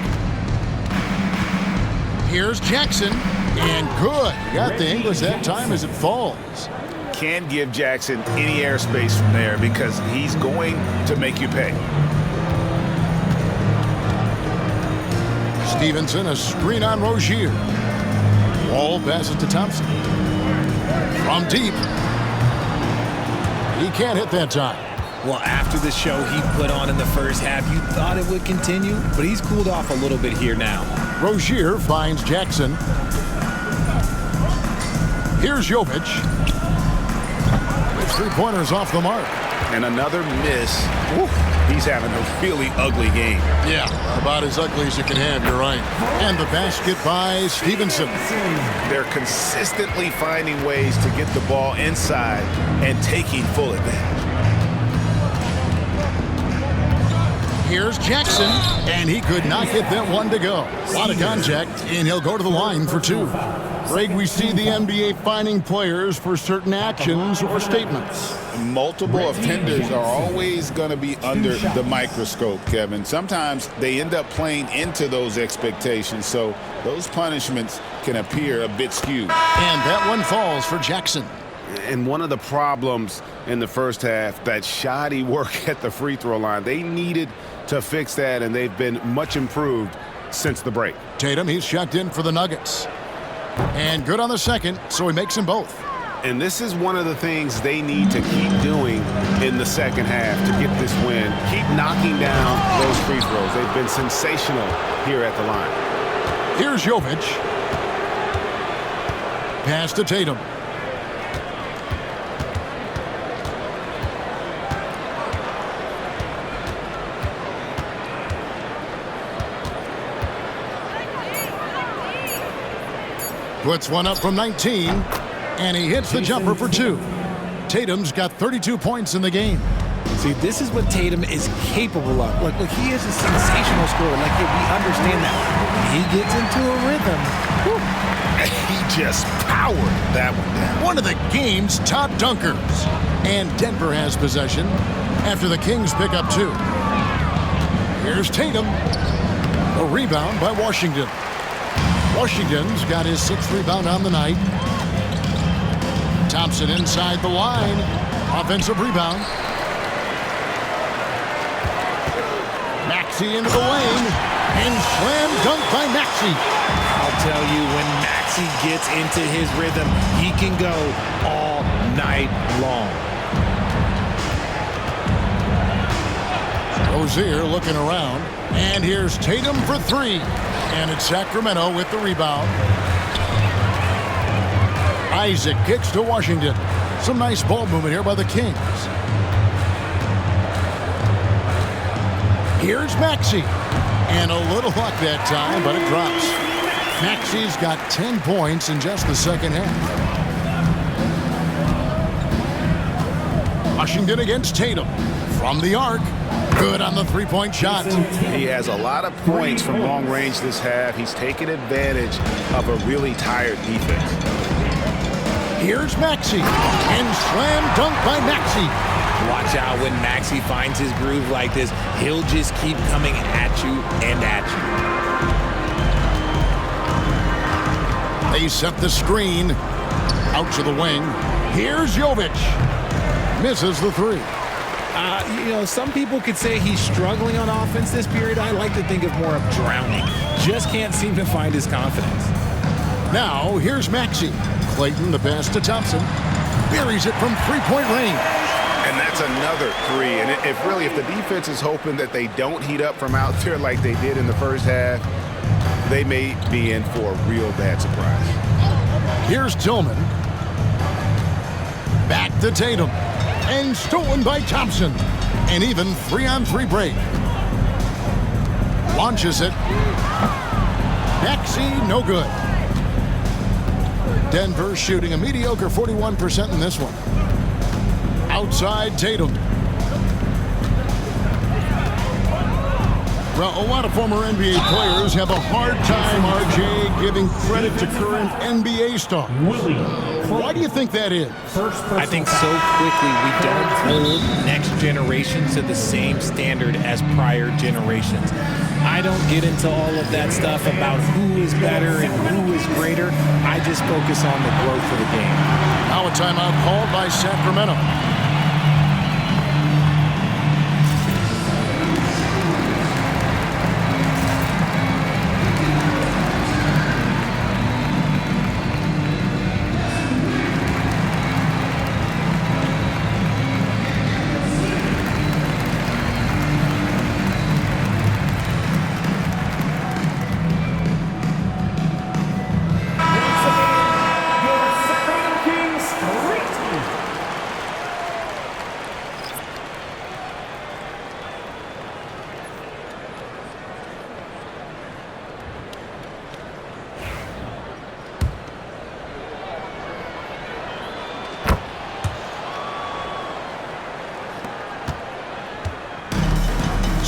Here's Jackson, and good. You got the English that time as it falls. Can't give Jackson any airspace from there because he's going to make you pay. Stevenson, a screen on Rozier. Wall passes to Thompson. From deep. He can't hit that time. Well, after the show he put on in the first half, you thought it would continue, but he's cooled off a little bit here now. Rozier finds Jackson. Here's Jovic. With 3-pointers off the mark. And another miss. Woo. He's having a really ugly game. Yeah, about as ugly as you can have, you're right. And the basket by Stevenson. They're consistently finding ways to get the ball inside and taking full advantage. Here's Jackson, and he could not get that one to go. A lot of contact, and he'll go to the line for 2. Greg, we see the NBA fining players for certain actions or statements. Multiple offenders are always going to be under the microscope, Kevin. Sometimes they end up playing into those expectations, so those punishments can appear a bit skewed. And that one falls for Jackson. And one of the problems in the first half, that shoddy work at the free throw line. They needed to fix that, and they've been much improved since the break. Tatum, he's checked in for the Nuggets. And good on the second, so he makes them both. And this is one of the things they need to keep doing in the second half to get this win. Keep knocking down those free throws. They've been sensational here at the line. Here's Jovic. Pass to Tatum. Puts one up from 19, and he hits the jumper for 2. Tatum's got 32 points in the game. See, this is what Tatum is capable of. Look, he is a sensational scorer. Like, we understand that. He gets into a rhythm. He just powered that one down. One of the game's top dunkers. And Denver has possession after the Kings pick up 2. Here's Tatum. A rebound by Washington. Washington's got his 6th rebound on the night. Thompson inside the line. Offensive rebound. Maxey into the lane. And slam dunk by Maxey. I'll tell you, when Maxey gets into his rhythm, he can go all night long. Rozier looking around. And here's Tatum for 3. And it's Sacramento with the rebound. Isaac kicks to Washington. Some nice ball movement here by the Kings. Here's Maxey. And a little luck that time, but it drops. Maxey's got 10 points in just the second half. Washington against Tatum. From the arc. Good on the three-point shot. He has a lot of points from long range this half. He's taken advantage of a really tired defense. Here's Maxey. And slam dunk by Maxey. Watch out when Maxey finds his groove like this. He'll just keep coming at you and at you. They set the screen. Out to the wing. Here's Jovic. Misses the 3. Some people could say he's struggling on offense this period. I like to think of more of drowning. Just can't seem to find his confidence. Now, here's Maxey. Clayton, the pass to Thompson. Buries it from three-point range. And that's another 3. And if the defense is hoping that they don't heat up from out there like they did in the first half, they may be in for a real bad surprise. Here's Tillman. Back to Tatum. And stolen by Thompson. An even 3-on-3 break. Launches it. Maxey, no good. Denver shooting a mediocre 41% in this one. Outside Tatum. Well, a lot of former NBA players have a hard time, RJ, giving credit to current NBA stars. Why do you think that is? I think so quickly we don't hold next generation to the same standard as prior generations. I don't get into all of that stuff about who is better and who is greater. I just focus on the growth of the game. Now a timeout called by Sacramento.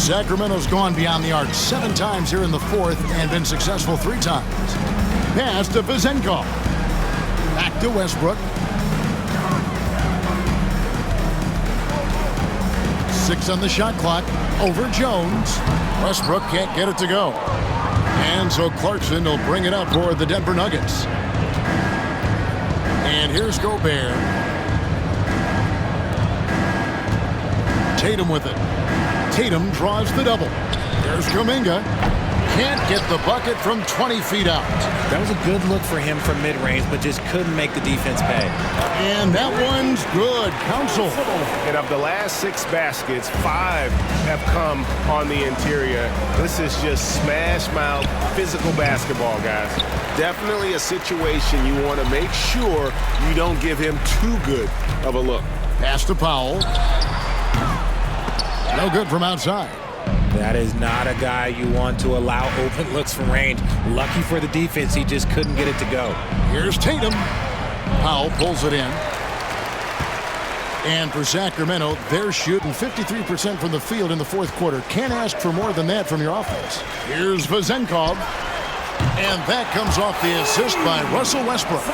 Sacramento's gone beyond the arc 7 times here in the fourth and been successful 3 times. Pass to Vezenkov. Back to Westbrook. 6 on the shot clock. Over Jones. Westbrook can't get it to go. And so Clarkson will bring it up for the Denver Nuggets. And here's Gobert. Tatum with it. Tatum draws the double. There's Kuminga. Can't get the bucket from 20 feet out. That was a good look for him from mid-range, but just couldn't make the defense pay. And that one's good. Counsell. And of the last 6 baskets, 5 have come on the interior. This is just smash-mouth physical basketball, guys. Definitely a situation you want to make sure you don't give him too good of a look. Pass to Powell. No good from outside. That is not a guy you want to allow open looks from range. Lucky for the defense, he just couldn't get it to go. Here's Tatum. Powell pulls it in. And for Sacramento, they're shooting 53% from the field in the fourth quarter. Can't ask for more than that from your offense. Here's Vezenkov. And that comes off the assist by Russell Westbrook.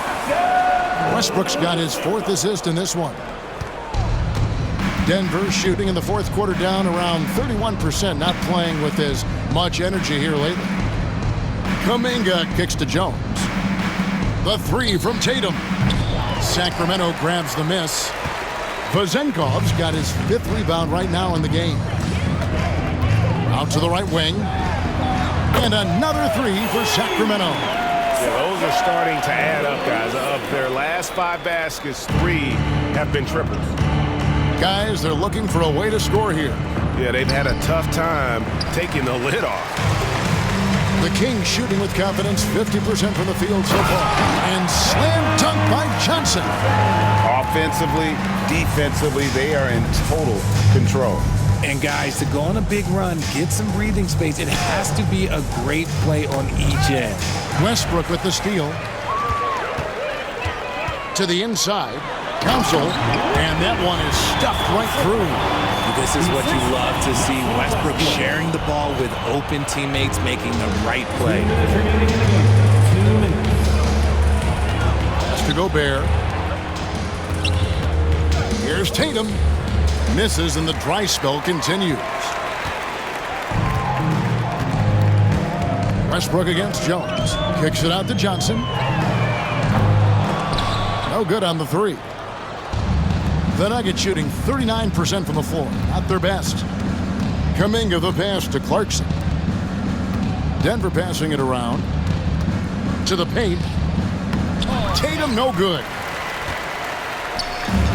Westbrook's got his 4th assist in this one. Denver shooting in the fourth quarter down around 31%, not playing with as much energy here lately. Kuminga kicks to Jones. The 3 from Tatum. Sacramento grabs the miss. Vezenkov's got his 5th rebound right now in the game. Out to the right wing. And another 3 for Sacramento. Yeah, those are starting to add up, guys. Of their last 5 baskets, 3 have been triples. Guys, they're looking for a way to score here. Yeah, they've had a tough time taking the lid off. The Kings shooting with confidence, 50% from the field so far. And slam dunk by Johnson. Offensively, defensively, they are in total control. And guys, to go on a big run, get some breathing space, it has to be a great play on each end. Westbrook with the steal. To the inside. Counsell, and that one is stuffed right through. This is what you love to see. Westbrook sharing the ball with open teammates, making the right play. Pass to Gobert. Here's Tatum. Misses, and the dry spell continues. Westbrook against Jones. Kicks it out to Johnson. No good on the 3. The Nuggets shooting 39% from the floor. Not their best. Kuminga the pass to Clarkson. Denver passing it around. To the paint. Tatum no good.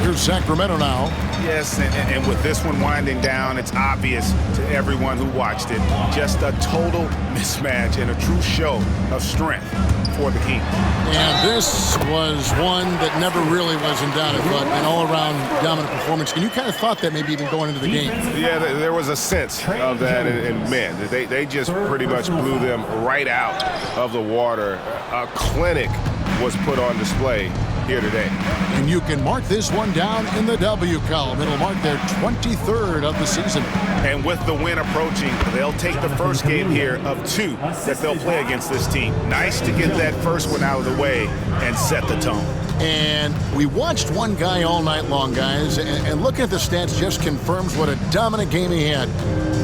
Here's Sacramento now. Yes, and with this one winding down, it's obvious to everyone who watched it. Just a total mismatch and a true show of strength for the Kings. And this was one that never really was in doubt, but an all-around dominant performance. And you kind of thought that maybe even going into the game. Yeah, there was a sense of that, and man, they just pretty much blew them right out of the water. A clinic was put on display here today. And you can mark this one down in the W column. It'll mark their 23rd of the season. And with the win approaching, they'll take the first game here of 2 that they'll play against this team. Nice to get that first one out of the way and set the tone. And we watched one guy all night long, guys, and looking at the stats just confirms what a dominant game he had.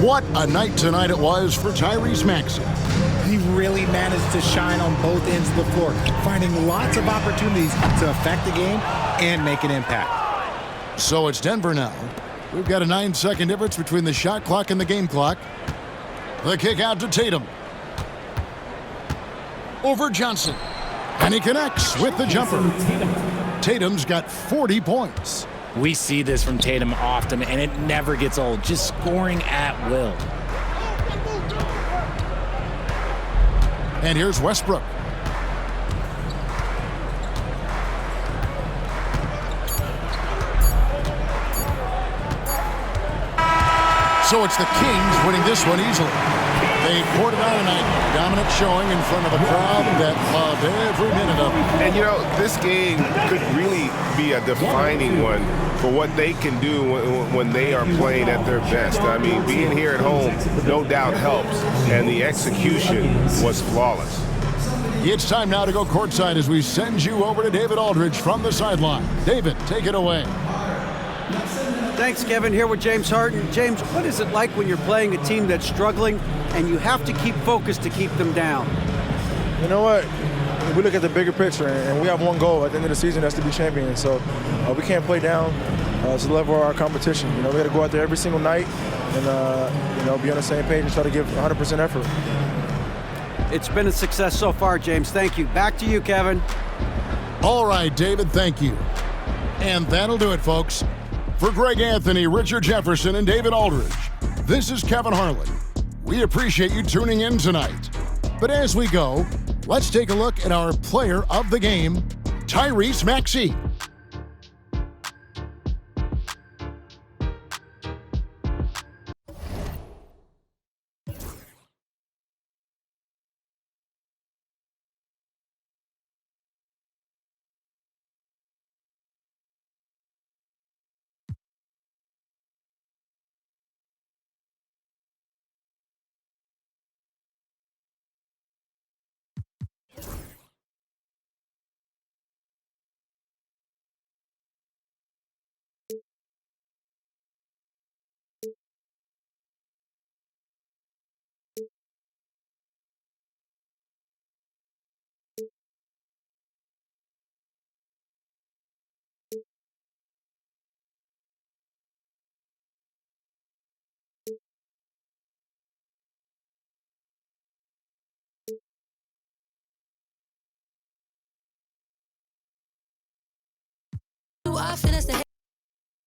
What a night tonight it was for Tyrese Maxey. He really managed to shine on both ends of the floor, finding lots of opportunities to affect the game and make an impact. So it's Denver now. We've got a 9-second difference between the shot clock and the game clock. The kick out to Tatum. Over Johnson. And he connects with the jumper. Tatum's got 40 points. We see this from Tatum often, and it never gets old. Just scoring at will. And here's Westbrook. So it's the Kings winning this one easily. They poured it on tonight. Dominant showing in front of a crowd that loved every minute of it. And, you know, this game could really be a defining one for what they can do when they are playing at their best. I mean, being here at home no doubt helps, and the execution was flawless. It's time now to go courtside as we send you over to David Aldridge from the sideline. David, take it away. Thanks, Kevin. Here with James Harden. James, what is it like when you're playing a team that's struggling and you have to keep focused to keep them down? You know what? We look at the bigger picture, and we have one goal at the end of the season, that's to be champions. So we can't play down to the level of our competition. You know, we got to go out there every single night and, you know, be on the same page and try to give 100% effort. It's been a success so far, James. Thank you. Back to you, Kevin. All right, David, thank you. And that'll do it, folks. For Greg Anthony, Richard Jefferson, and David Aldridge, this is Kevin Harlan. We appreciate you tuning in tonight. But as we go, let's take a look at our player of the game, Tyrese Maxey. I finish the